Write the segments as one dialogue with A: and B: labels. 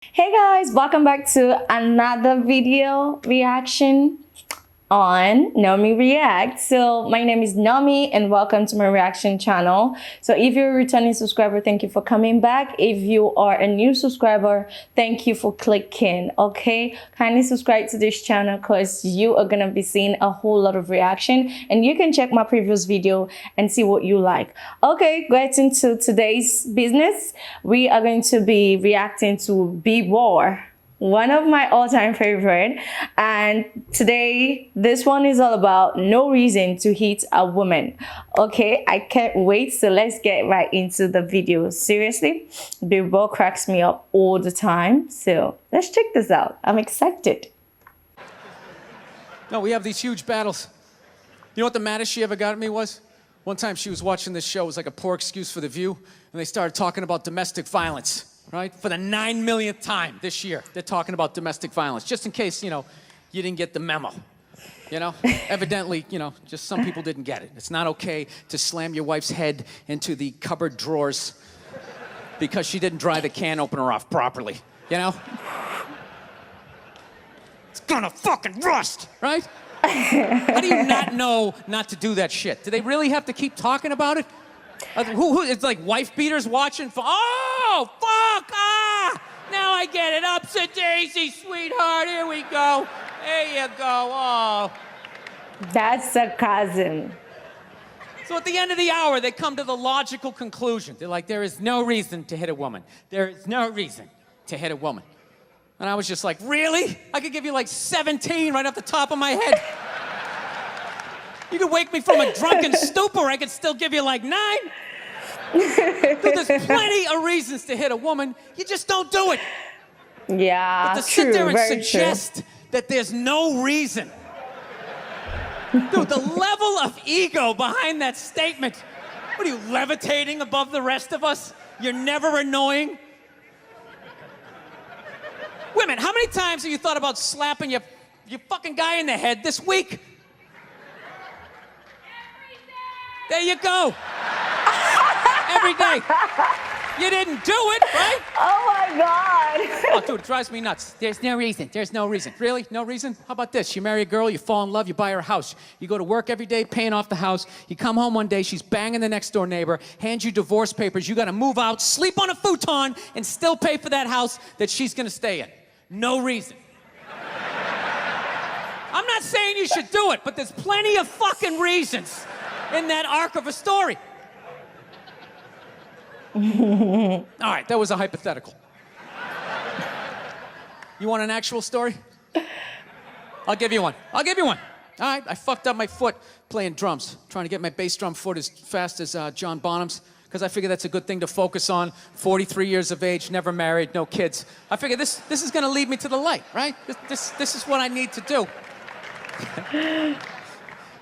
A: Hey guys, welcome back to another video reaction on Nomi React. So my name is Nomi and welcome to my reaction channel. So if you're a returning subscriber, thank you for coming back. If you are a new subscriber, thank you for clicking. Okay, kindly subscribe to this channel because you are gonna be seeing a whole lot of reaction, and you can check my previous video and see what you like. Okay, getting to today's business, we are going to be reacting to Burr, one of my all-time favorite, and today this one is all about no reason to hit a woman. Okay, I can't wait, so let's get right into the video. Seriously, Burr cracks me up all the time, so let's check this out. I'm excited.
B: No, we have these huge battles. You know what the maddest she ever got at me was? One time she was watching this show, it was like a poor excuse for The View, and they started talking about domestic violence. Right? For the 9 millionth time this year, they're talking about domestic violence, just in case, you didn't get the memo. Evidently, just some people didn't get it. It's not okay to slam your wife's head into the cupboard drawers because she didn't dry the can opener off properly, It's gonna fucking rust, right? How do you not know not to do that shit? Do they really have to keep talking about it? It's like wife beaters watching. Oh, fuck! Ah! Now I get it. Upset daisy, sweetheart. Here we go. There you go. Oh.
A: That's sarcasm.
B: So at the end of the hour, they come to the logical conclusion. They're like, there is no reason to hit a woman. There is no reason to hit a woman. And I was just like, really? I could give you like 17 right off the top of my head. You could wake me from a drunken stupor, I could still give you like 9. Dude, there's plenty of reasons to hit a woman, you just don't do it.
A: Yeah,
B: But to sit there and suggest that there's no reason. Dude, the level of ego behind that statement. What are you, levitating above the rest of us? You're never annoying? Women, how many times have you thought about slapping your fucking guy in the head this week? There you go. Every day. You didn't do it, right?
A: Oh my God.
B: Oh, dude, it drives me nuts. There's no reason. There's no reason. Really? No reason? How about this? You marry a girl, you fall in love, you buy her a house. You go to work every day paying off the house. You come home one day, she's banging the next door neighbor, hands you divorce papers. You got to move out, sleep on a futon, and still pay for that house that she's going to stay in. No reason. I'm not saying you should do it, but there's plenty of fucking reasons in that arc of a story. All right, that was a hypothetical. You want an actual story? I'll give you one. All right, I fucked up my foot playing drums, trying to get my bass drum foot as fast as John Bonham's, because I figure that's a good thing to focus on. 43 years of age, never married, no kids. I figure this is gonna lead me to the light, right? This is what I need to do.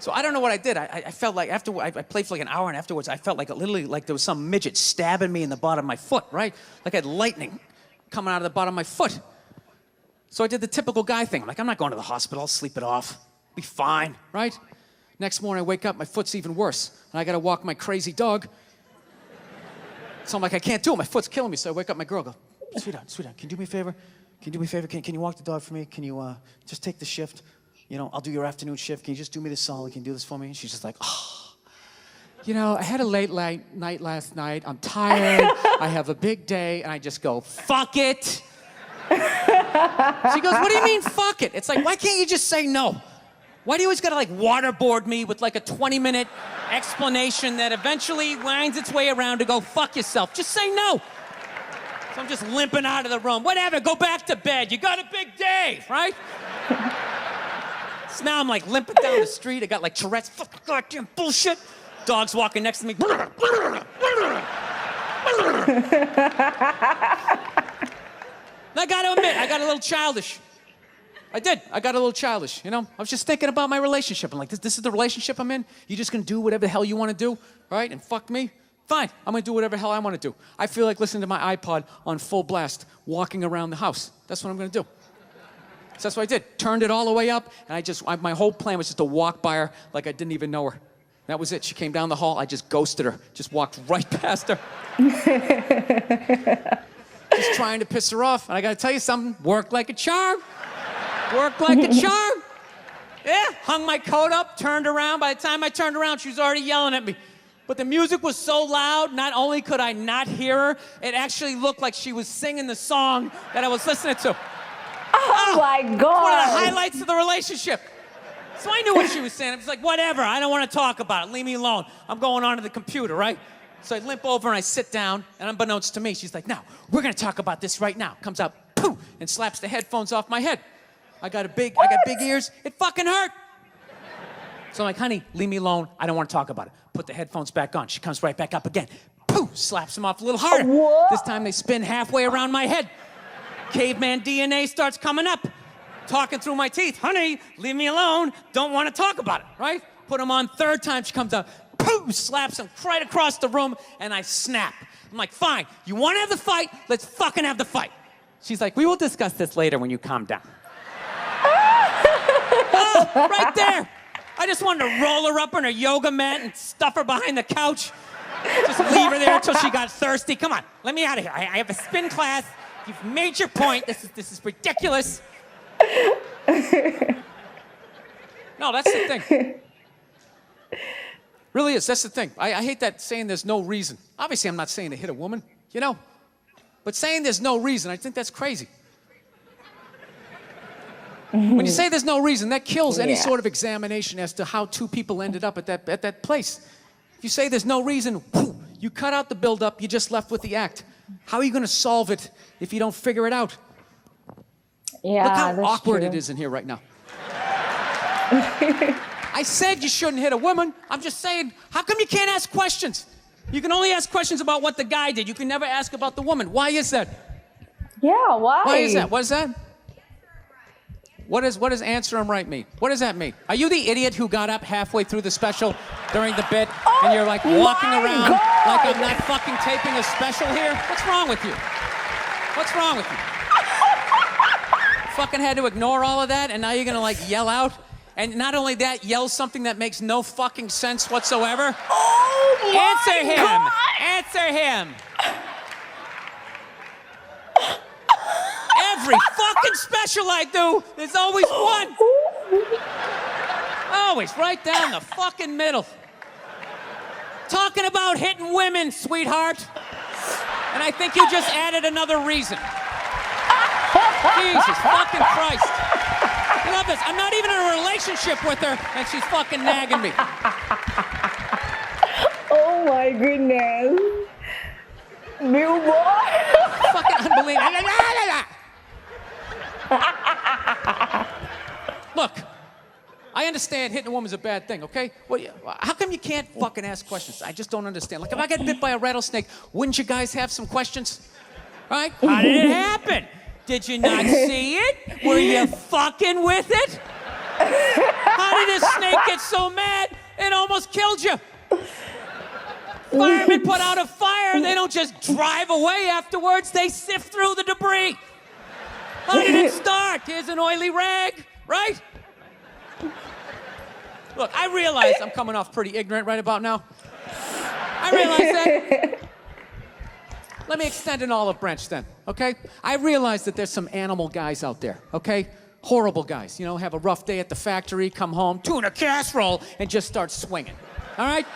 B: So I don't know what I did. I felt like after I played for like an hour, and afterwards I felt like literally like there was some midget stabbing me in the bottom of my foot, right? Like I had lightning coming out of the bottom of my foot. So I did the typical guy thing. I'm like, I'm not going to the hospital. I'll sleep it off. Be fine, right? Next morning I wake up, my foot's even worse, and I got to walk my crazy dog. So I'm like, I can't do it. My foot's killing me. So I wake up my girl, go, sweetheart, can you do me a favor? Can you do me a favor? Can you walk the dog for me? Can you just take the shift? I'll do your afternoon shift. Can you just do me this solid? Can you do this for me? And she's just like, oh, I had a late night last night. I'm tired. I have a big day. And I just go, fuck it. She goes, what do you mean, fuck it? It's like, why can't you just say no? Why do you always gotta like waterboard me with like a 20-minute explanation that eventually winds its way around to go, fuck yourself? Just say no. So I'm just limping out of the room. Whatever, go back to bed. You got a big day, right? So now I'm like limping down the street. I got like Tourette's, fucking goddamn bullshit. Dog's walking next to me. I gotta admit, I got a little childish. I did. I got a little childish, I was just thinking about my relationship. I'm like, this is the relationship I'm in? You just gonna do whatever the hell you wanna do, right? And fuck me? Fine, I'm gonna do whatever the hell I wanna do. I feel like listening to my iPod on full blast, walking around the house. That's what I'm gonna do. So that's what I did. Turned it all the way up, and my whole plan was just to walk by her like I didn't even know her. That was it. She came down the hall, I just ghosted her. Just walked right past her. Just trying to piss her off. And I gotta tell you something, worked like a charm. Worked like a charm. Yeah, hung my coat up, turned around. By the time I turned around, she was already yelling at me. But the music was so loud, not only could I not hear her, it actually looked like she was singing the song that I was listening to.
A: Oh my God.
B: It's one of the highlights of the relationship. So I knew what she was saying. I was like, whatever, I don't want to talk about it. Leave me alone. I'm going on to the computer, right? So I limp over and I sit down, and unbeknownst to me, she's like, now, we're going to talk about this right now. Comes out, poof, and slaps the headphones off my head. I got big ears. It fucking hurt. So I'm like, honey, leave me alone. I don't want to talk about it. Put the headphones back on. She comes right back up again. Poof, slaps them off a little harder.
A: What?
B: This time they spin halfway around my head. Caveman DNA starts coming up. Talking through my teeth. Honey, leave me alone. Don't want to talk about it, right? Put them on third time. She comes out. Poof, slaps him right across the room, and I snap. I'm like, fine. You want to have the fight? Let's fucking have the fight. She's like, we will discuss this later when you calm down. Oh, right there. I just wanted to roll her up on her yoga mat and stuff her behind the couch. Just leave her there until she got thirsty. Come on, let me out of here. I have a spin class. You've made your point. This is ridiculous. No, that's the thing. Really is. That's the thing. I hate that saying there's no reason. Obviously, I'm not saying to hit a woman, you know. But saying there's no reason, I think that's crazy. When you say there's no reason, that kills any sort of examination as to how two people ended up at that place. If you say there's no reason, you cut out the build-up, you're just left with the act. How are you going to solve it if you don't figure it out?
A: Yeah,
B: look how
A: that's
B: awkward
A: true.
B: it is in here right now. I said you shouldn't hit a woman. I'm just saying, how come you can't ask questions? You can only ask questions about what the guy did. You can never ask about the woman. Why is that?
A: Yeah, why?
B: Why is that? What is that? What does answer him right mean? What does that mean? Are you the idiot who got up halfway through the special during the bit and you're like walking around like I'm not fucking taping a special here? What's wrong with you? What's wrong with you? Fucking had to ignore all of that and now you're gonna like yell out? And not only that, yell something that makes no fucking sense whatsoever?
A: Oh my
B: Answer him!
A: God.
B: Answer him! Every fucking special I do, there's always one. Always right down the fucking middle. Talking about hitting women, sweetheart. And I think you just added another reason. Jesus fucking Christ. I love this. I'm not even in a relationship with her, and she's fucking nagging me.
A: Oh my goodness. New boy.
B: Fucking unbelievable. Look, I understand hitting a woman's a bad thing, okay? Well, how come you can't fucking ask questions? I just don't understand. Like, if I get bit by a rattlesnake, wouldn't you guys have some questions? Right? How did it happen? Did you not see it? Were you fucking with it? How did this snake get so mad it almost killed you? Firemen put out a fire, they don't just drive away afterwards, they sift through the debris. How did it start? Here's an oily rag, right? Look, I realize I'm coming off pretty ignorant right about now. I realize that. Let me extend an olive branch then, okay? I realize that there's some animal guys out there, okay? Horrible guys, you know, have a rough day at the factory, come home, tuna casserole, and just start swinging, all right?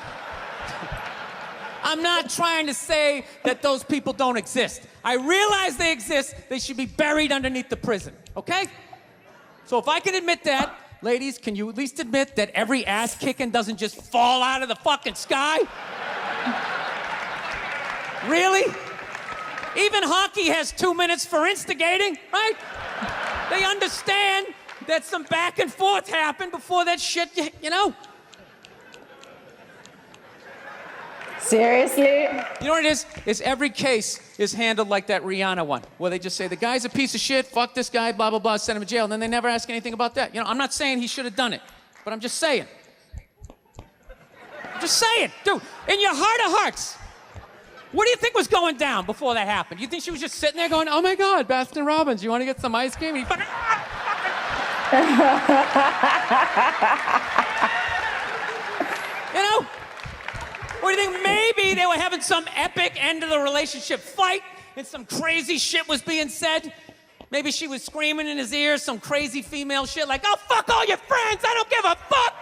B: I'm not trying to say that those people don't exist. I realize they exist. They should be buried underneath the prison, okay? So if I can admit that, ladies, can you at least admit that every ass kicking doesn't just fall out of the fucking sky? Really? Even hockey has 2 minutes for instigating, right? They understand that some back and forth happened before that shit, you know?
A: Seriously?
B: You know what it is? Is every case is handled like that Rihanna one, where they just say, the guy's a piece of shit, fuck this guy, blah, blah, blah, send him to jail, and then they never ask anything about that. You know, I'm not saying he should have done it, but I'm just saying. I'm just saying, dude, in your heart of hearts, what do you think was going down before that happened? You think she was just sitting there going, oh my God, Baskin Robbins, you want to get some ice cream? And he fucking... You know? Or do you think maybe they were having some epic end of the relationship fight and some crazy shit was being said. Maybe she was screaming in his ear some crazy female shit like, oh, fuck all your friends, I don't give a fuck.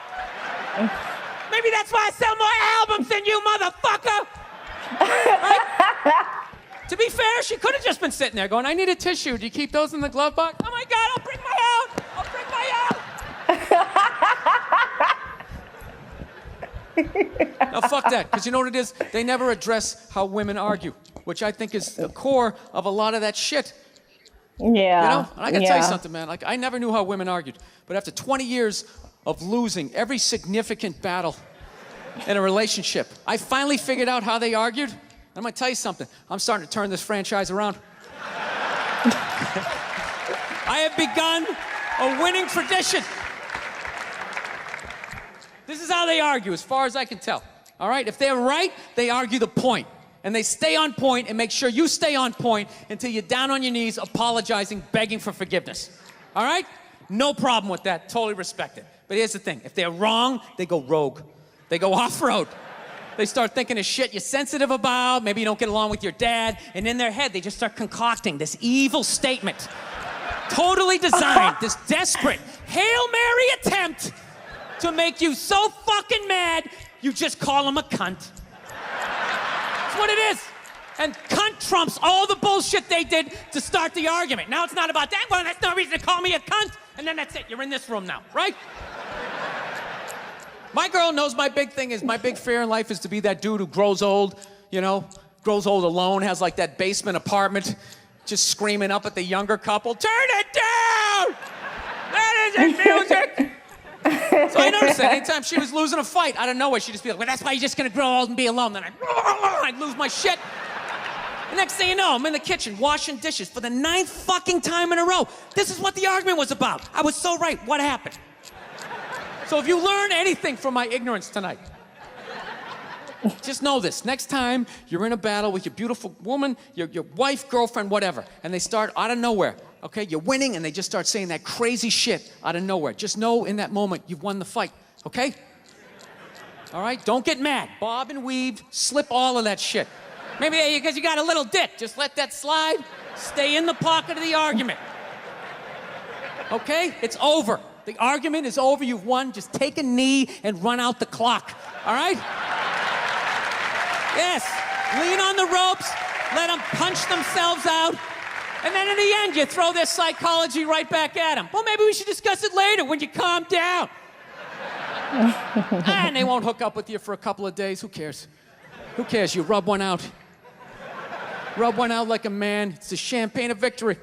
B: Maybe that's why I sell more albums than you, motherfucker. Right? To be fair, she could have just been sitting there going, I need a tissue. Do you keep those in the glove box? Oh my God, I'll bring my out. I'll bring my out. Now, fuck that, because you know what it is? They never address how women argue, which I think is the core of a lot of that shit.
A: Yeah.
B: You know? And I gotta tell you something, man. Like, I never knew how women argued, but after 20 years of losing every significant battle in a relationship, I finally figured out how they argued. I'm gonna tell you something. I'm starting to turn this franchise around. I have begun a winning tradition. This is how they argue, as far as I can tell. All right? If they're right, they argue the point. And they stay on point and make sure you stay on point until you're down on your knees, apologizing, begging for forgiveness. All right? No problem with that. Totally respect it. But here's the thing. If they're wrong, they go rogue. They go off-road. They start thinking of shit you're sensitive about. Maybe you don't get along with your dad. And in their head, they just start concocting this evil statement. Totally designed, this desperate Hail Mary attempt to make you so fucking mad, you just call them a cunt. That's what it is. And cunt trumps all the bullshit they did to start the argument. Now it's not about that. Well, that's no reason to call me a cunt. And then that's it. You're in this room now, right? My girl knows my big thing is, my big fear in life is to be that dude who grows old, you know, grows old alone, has like that basement apartment, just screaming up at the younger couple, turn it down! That isn't music! So I noticed that anytime she was losing a fight, out of nowhere, she'd just be like, well, that's why you're just gonna grow old and be alone. Then I'd lose my shit. The next thing you know, I'm in the kitchen washing dishes for the 9th fucking time in a row. This is what the argument was about. I was so right. What happened? So if you learn anything from my ignorance tonight, just know this. Next time you're in a battle with your beautiful woman, your wife, girlfriend, whatever, and they start out of nowhere, okay? You're winning, and they just start saying that crazy shit out of nowhere. Just know in that moment you've won the fight, okay? All right? Don't get mad. Bob and weave, slip all of that shit. Maybe because you got a little dick. Just let that slide. Stay in the pocket of the argument. Okay? It's over. The argument is over. You've won. Just take a knee and run out the clock. All right? Yes. Lean on the ropes. Let them punch themselves out. And then in the end, you throw their psychology right back at them. Well, maybe we should discuss it later when you calm down. And they won't hook up with you for a couple of days. Who cares? Who cares? You rub one out. Rub one out like a man. It's the champagne of victory.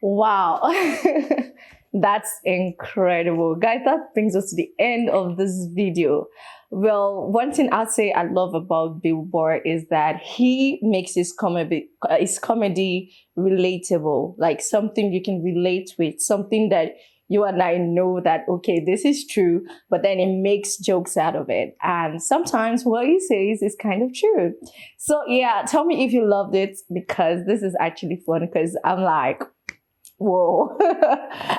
A: Wow. That's incredible. Guys, that brings us to the end of this video. Well, one thing I'd say I love about Bill Burr is that he makes his comedy relatable, like something you can relate with, something that you and I know that, okay, this is true, but then it makes jokes out of it. And sometimes what he says is kind of true. So yeah, tell me if you loved it, because this is actually fun, because I'm like, whoa.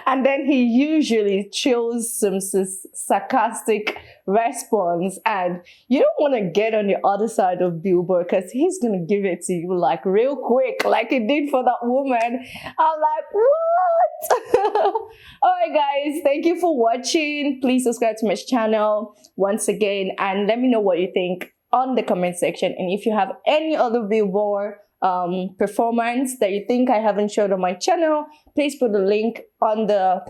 A: And then he usually chose some sarcastic response, and you don't want to get on the other side of Bill Burr, because he's gonna give it to you like real quick, like he did for that woman. I'm like, what? All right, guys, thank you for watching. Please subscribe to my channel once again, and let me know what you think on the comment section. And if you have any other Bill Burr performance that you think I haven't showed on my channel, please put the link on the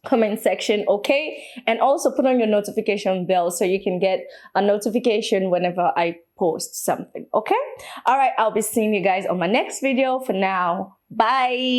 A: comment section, okay? And also put on your notification bell so you can get a notification whenever I post something, okay? All right, I'll be seeing you guys on my next video. For now, bye.